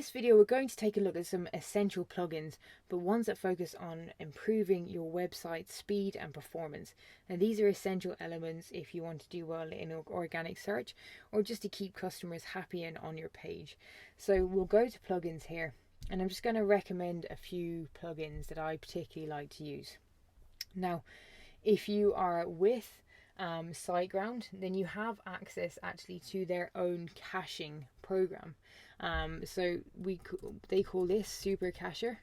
this video, we're going to take a look at some essential plugins, but ones that focus on improving your website speed and performance. And these are essential elements if you want to do well in organic search or just to keep customers happy and on your page. So we'll go to plugins here, and I'm just going to recommend a few plugins that I particularly like to use. Now, if you are with SiteGround, then you have access actually to their own caching program. So they call this Super Cacher,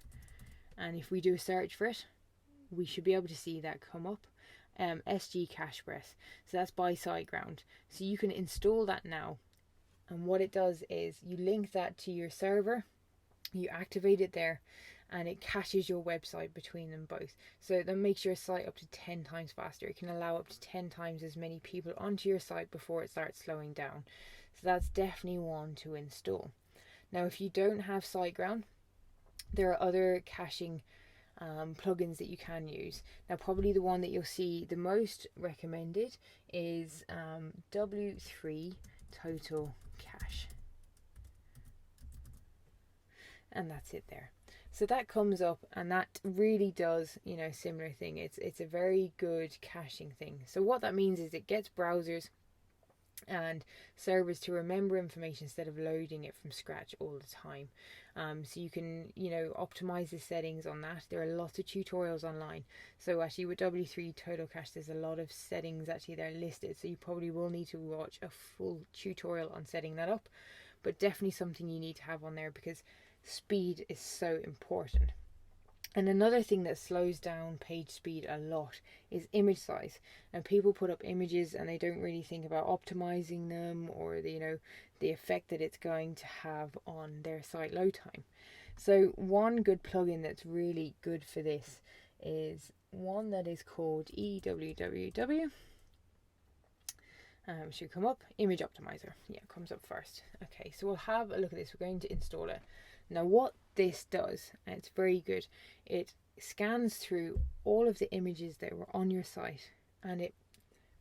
and if we do a search for it, we should be able to see that come up. SG Cache Press, so that's by SiteGround. So you can install that now, and what it does is you link that to your server, you activate it there, and it caches your website between them both. So that makes your site up to 10 times faster. It can allow up to 10 times as many people onto your site before it starts slowing down. So that's definitely one to install. Now, if you don't have SiteGround, there are other caching plugins that you can use. Now, probably the one that you'll see the most recommended is W3 Total Cache. And that's it there. So that comes up, and that really does, similar thing. It's a very good caching thing. So what that means is it gets browsers and servers to remember information instead of loading it from scratch all the time. So you can, optimize the settings on that. There are lots of tutorials online. So actually with W3 Total Cache, there's a lot of settings actually there listed. So you probably will need to watch a full tutorial on setting that up. But definitely something you need to have on there because speed is so important. And another thing that slows down page speed a lot is image size. And people put up images and they don't really think about optimizing them or the effect that it's going to have on their site load time. So one good plugin that's really good for this is one that is called EWWW. Should come up, Image Optimizer. Yeah, it comes up first. Okay, so we'll have a look at this. We're going to install it. Now what this does, and it's very good, it scans through all of the images that were on your site and it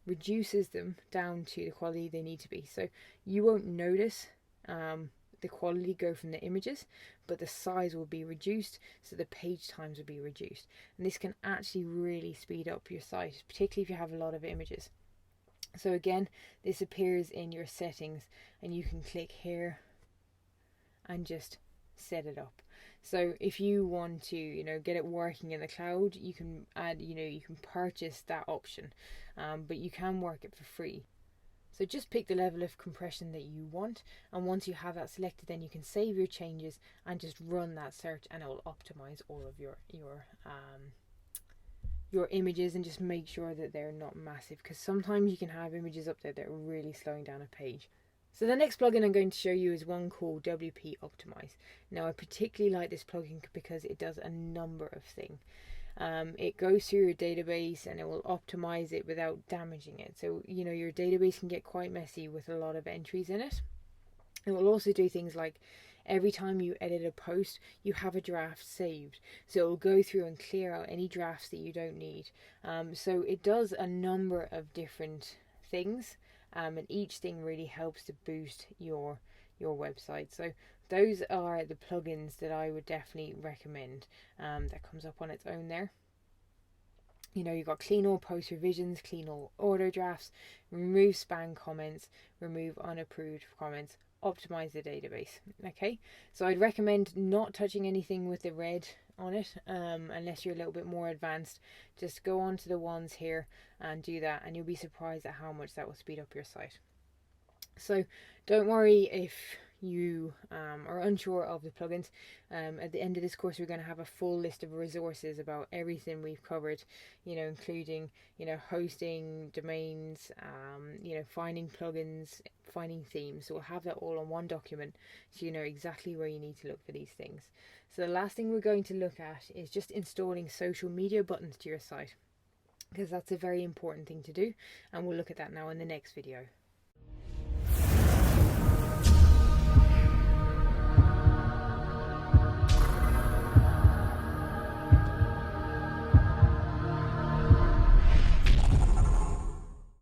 reduces them down to the quality they need to be. So you won't notice the quality go from the images, but the size will be reduced, so the page times will be reduced. And this can actually really speed up your site, particularly if you have a lot of images. So again, this appears in your settings and you can click here and just set it up. So if you want to, get it working in the cloud, you can add, you can purchase that option, but you can work it for free. So just pick the level of compression that you want, and once you have that selected, then you can save your changes and just run that search, and it will optimize all of your images and just make sure that they're not massive, because sometimes you can have images up there that are really slowing down a page. So the next plugin I'm going to show you is one called WP Optimize. Now I particularly like this plugin because it does a number of things. It goes through your database and it will optimize it without damaging it. So your database can get quite messy with a lot of entries in it. It will also do things like every time you edit a post, you have a draft saved. So it will go through and clear out any drafts that you don't need. So it does a number of different things, and each thing really helps to boost your website. So those are the plugins that I would definitely recommend. That comes up on its own there. You've got clean all post revisions, clean all order drafts, remove spam comments, remove unapproved comments, optimize the database. Okay, so I'd recommend not touching anything with the red on it unless you're a little bit more advanced. Just go on to the ones here and do that, and you'll be surprised at how much that will speed up your site. So don't worry if you are unsure of the plugins. At the end of this course, we're going to have a full list of resources about everything we've covered, including hosting, domains, finding plugins, finding themes. So we'll have that all on one document, so you know exactly where you need to look for these things. So the last thing we're going to look at is just installing social media buttons to your site, because that's a very important thing to do, and we'll look at that now in the next video.